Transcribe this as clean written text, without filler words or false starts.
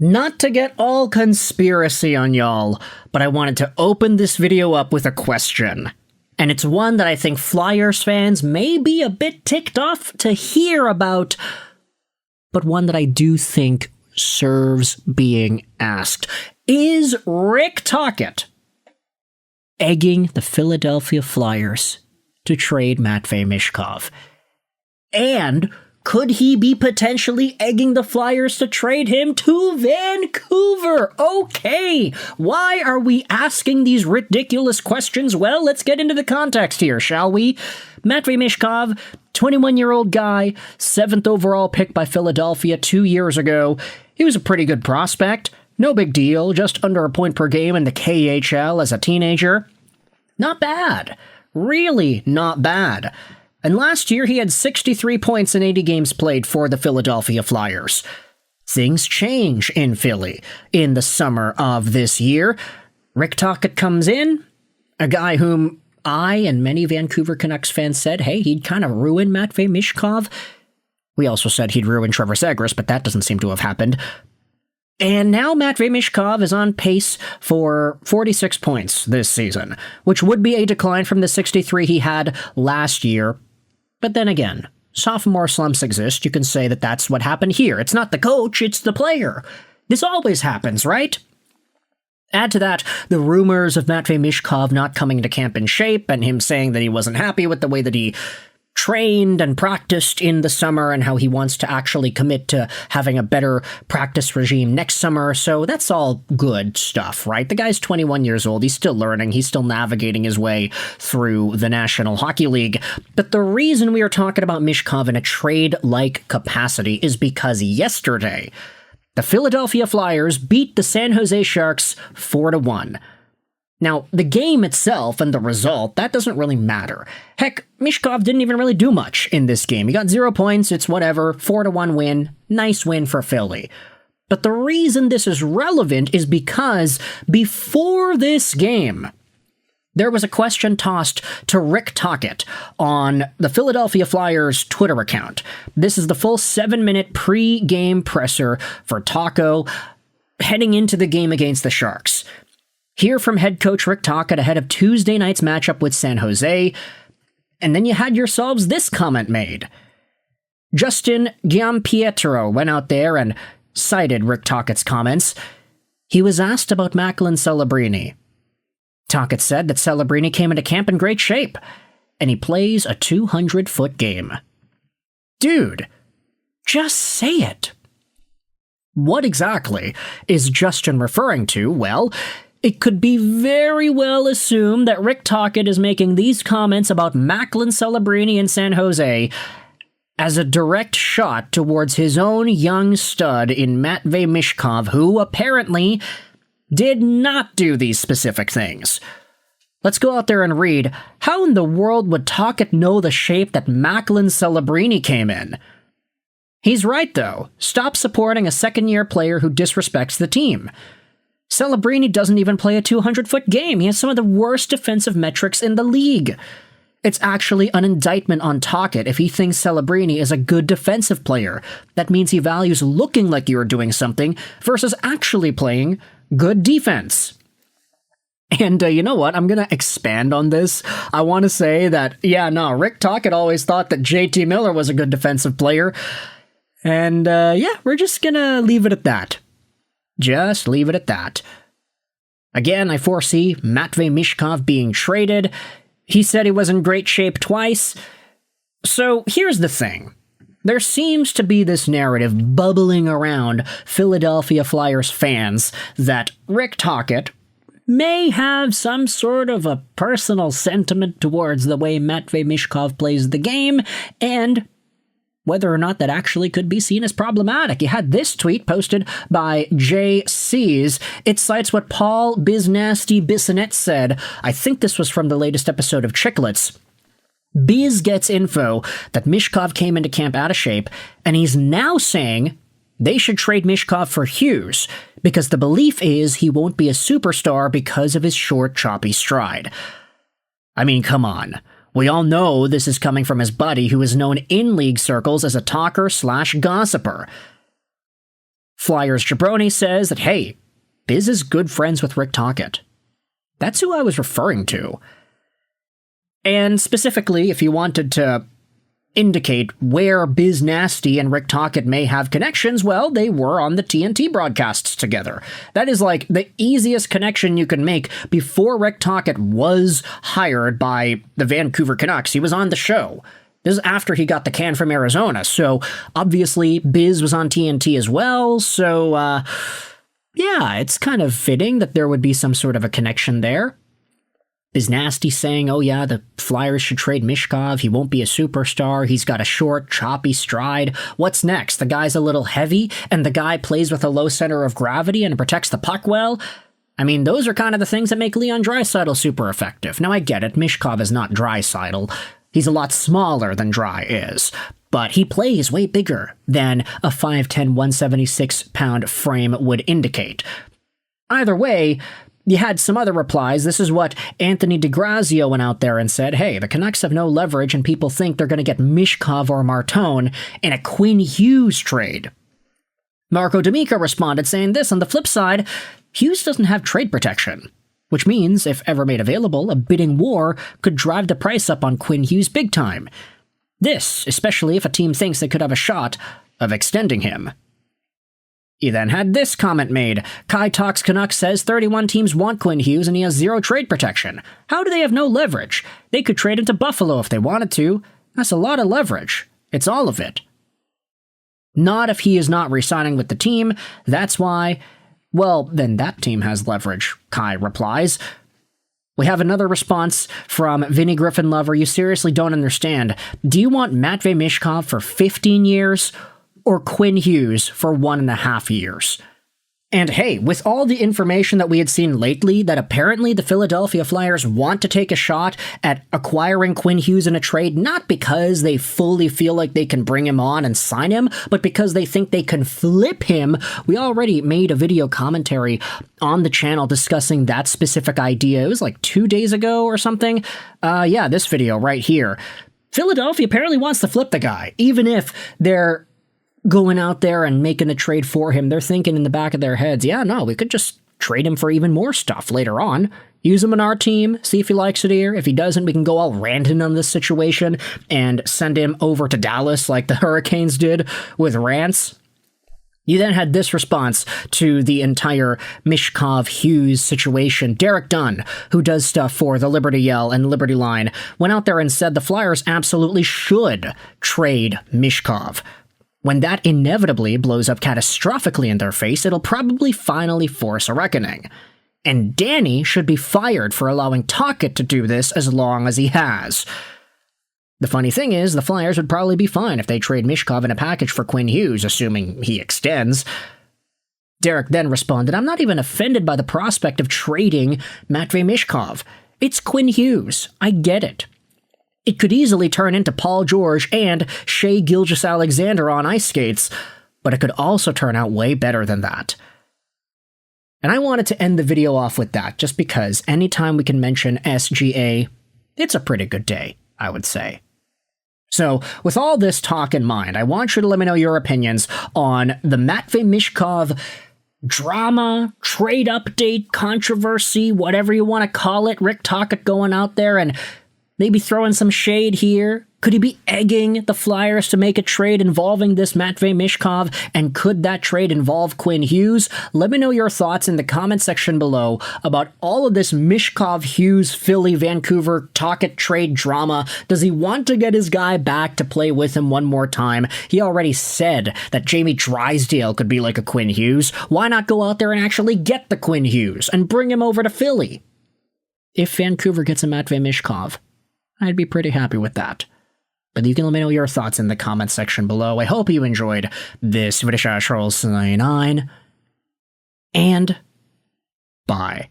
Not to get all conspiracy on y'all, but I wanted to open this video up with a question. And it's one that I think Flyers fans may be a bit ticked off to hear about, but one that I do think serves being asked. Is Rick Tocchet egging the Philadelphia Flyers to trade Matvei Michkov? And could he be potentially egging the Flyers to trade him to Vancouver? Okay, why are we asking these ridiculous questions? Well, let's get into the context here, shall we? Matvei Michkov, 21-year-old guy, 7th overall pick by Philadelphia 2 years ago. He was a pretty good prospect. No big deal, just under a point per game in the KHL as a teenager. Not bad. Really not bad. And last year, he had 63 points in 80 games played for the Philadelphia Flyers. Things change in Philly in the summer of this year. Rick Tocchet comes in, a guy whom I and many Vancouver Canucks fans said, hey, he'd kind of ruin Matvei Michkov. We also said he'd ruin Trevor Zegras, but that doesn't seem to have happened. And now Matvei Michkov is on pace for 46 points this season, which would be a decline from the 63 he had last year. But then again, sophomore slumps exist. You can say that that's what happened here. It's not the coach, it's the player. This always happens, right? Add to that the rumors of Matvei Michkov not coming into camp in shape and him saying that he wasn't happy with the way that he trained and practiced in the summer and how he wants to actually commit to having a better practice regime next summer. So that's all good stuff, right? The guy's 21 years old. He's still learning. He's still navigating his way through the National Hockey League. But the reason we are talking about Michkov in a trade-like capacity is because yesterday, the Philadelphia Flyers beat the San Jose Sharks 4-1. Now, the game itself and the result, that doesn't really matter. Heck, Michkov didn't even really do much in this game. He got 0 points, it's whatever, 4-1 win, nice win for Philly. But the reason this is relevant is because before this game, there was a question tossed to Rick Tocchet on the Philadelphia Flyers Twitter account. This is the full 7-minute pre-game presser for Taco heading into the game against the Sharks. Hear from head coach Rick Tocchet ahead of Tuesday night's matchup with San Jose, and then you had yourselves this comment made. Justin Giampietro went out there and cited Rick Tocchet's comments. He was asked about Macklin Celebrini. Tocchet said that Celebrini came into camp in great shape, and he plays a 200-foot game. Dude, just say it. What exactly is Justin referring to? Well, it could be very well assumed that Rick Tocchet is making these comments about Macklin Celebrini in San Jose as a direct shot towards his own young stud in Matvei Michkov, who apparently did not do these specific things. Let's go out there and read. How in the world would Tocchet know the shape that Macklin Celebrini came in? He's right, though. Stop supporting a second-year player who disrespects the team. Celebrini doesn't even play a 200-foot game. He has some of the worst defensive metrics in the league. It's actually an indictment on Tocchet if he thinks Celebrini is a good defensive player. That means he values looking like you're doing something versus actually playing good defense. And you know what? I'm going to expand on this. I want to say that, Rick Tocchet always thought that JT Miller was a good defensive player. And we're just going to leave it at that. Just leave it at that. Again, I foresee Matvei Michkov being traded. He said he was in great shape twice. So here's the thing. There seems to be this narrative bubbling around Philadelphia Flyers fans that Rick Tocchet may have some sort of a personal sentiment towards the way Matvei Michkov plays the game, and whether or not that actually could be seen as problematic. You had this tweet posted by JC's. It cites what Paul Biznasty Bissonette said. I think this was from the latest episode of Chicklets. Biz gets info that Michkov came into camp out of shape, and he's now saying they should trade Michkov for Hughes, because the belief is he won't be a superstar because of his short, choppy stride. I mean, come on. We all know this is coming from his buddy who is known in league circles as a talker/gossiper. Flyers Jabroni says that, hey, Biz is good friends with Rick Tocchet. That's who I was referring to. And specifically, if you wanted to indicate where Biz Nasty and Rick Tocchet may have connections, well, they were on the TNT broadcasts together. That is like the easiest connection you can make. Before Rick Tocchet was hired by the Vancouver Canucks, he was on the show. This is after he got the can from Arizona, so obviously Biz was on TNT as well, so yeah, it's kind of fitting that there would be some sort of a connection there. Biz Nasty saying, oh yeah, the Flyers should trade Michkov, he won't be a superstar, he's got a short, choppy stride. What's next? The guy's a little heavy, and the guy plays with a low center of gravity and protects the puck well? I mean, those are kind of the things that make Leon Draisaitl super effective. Now I get it, Michkov is not Draisaitl. He's a lot smaller than Dry is, but he plays way bigger than a 5'10", 176-pound frame would indicate. Either way, you had some other replies. This is what Anthony DeGrazio went out there and said, hey, the Canucks have no leverage and people think they're going to get Michkov or Martone in a Quinn Hughes trade. Marco D'Amico responded saying this, on the flip side, Hughes doesn't have trade protection, which means, if ever made available, a bidding war could drive the price up on Quinn Hughes big time. This, especially if a team thinks they could have a shot of extending him. He then had this comment made. Kai Talks Canucks says 31 teams want Quinn Hughes and he has zero trade protection. How do they have no leverage? They could trade him to Buffalo if they wanted to. That's a lot of leverage. It's all of it. Not if he is not re-signing with the team. That's why. Well, then that team has leverage, Kai replies. We have another response from Vinny Griffin Lover. You seriously don't understand. Do you want Matvei Michkov for 15 years? Or Quinn Hughes for 1.5 years. And hey, with all the information that we had seen lately that apparently the Philadelphia Flyers want to take a shot at acquiring Quinn Hughes in a trade, not because they fully feel like they can bring him on and sign him, but because they think they can flip him. We already made a video commentary on the channel discussing that specific idea. It was like 2 days ago or something. Yeah, this video right here. Philadelphia apparently wants to flip the guy, even if they're going out there and making the trade for him. They're thinking in the back of their heads, yeah, no, we could just trade him for even more stuff later on. Use him on our team, see if he likes it here. If he doesn't, we can go all ranting on this situation and send him over to Dallas like the Hurricanes did with Rance. You then had this response to the entire Michkov-Hughes situation. Derek Dunn, who does stuff for the Liberty Yell and Liberty Line, went out there and said the Flyers absolutely should trade Michkov. When that inevitably blows up catastrophically in their face, it'll probably finally force a reckoning. And Danny should be fired for allowing Tocchet to do this as long as he has. The funny thing is, the Flyers would probably be fine if they trade Michkov in a package for Quinn Hughes, assuming he extends. Derek then responded, I'm not even offended by the prospect of trading Matvei Michkov. It's Quinn Hughes. I get it. It could easily turn into Paul George and Shea Gilgeous-Alexander on ice skates, but it could also turn out way better than that. And I wanted to end the video off with that, just because anytime we can mention SGA, it's a pretty good day, I would say. So, with all this talk in mind, I want you to let me know your opinions on the Matvei Michkov drama, trade update, controversy, whatever you want to call it. Rick Tocchet going out there and maybe throwing some shade here. Could he be egging the Flyers to make a trade involving this Matvei Michkov? And could that trade involve Quinn Hughes? Let me know your thoughts in the comment section below about all of this Michkov, Hughes, Philly, Vancouver, Tocchet trade drama. Does he want to get his guy back to play with him one more time? He already said that Jamie Drysdale could be like a Quinn Hughes. Why not go out there and actually get the Quinn Hughes and bring him over to Philly? If Vancouver gets a Matvei Michkov, I'd be pretty happy with that. But you can let me know your thoughts in the comment section below. I hope you enjoyed this video. 9, and bye.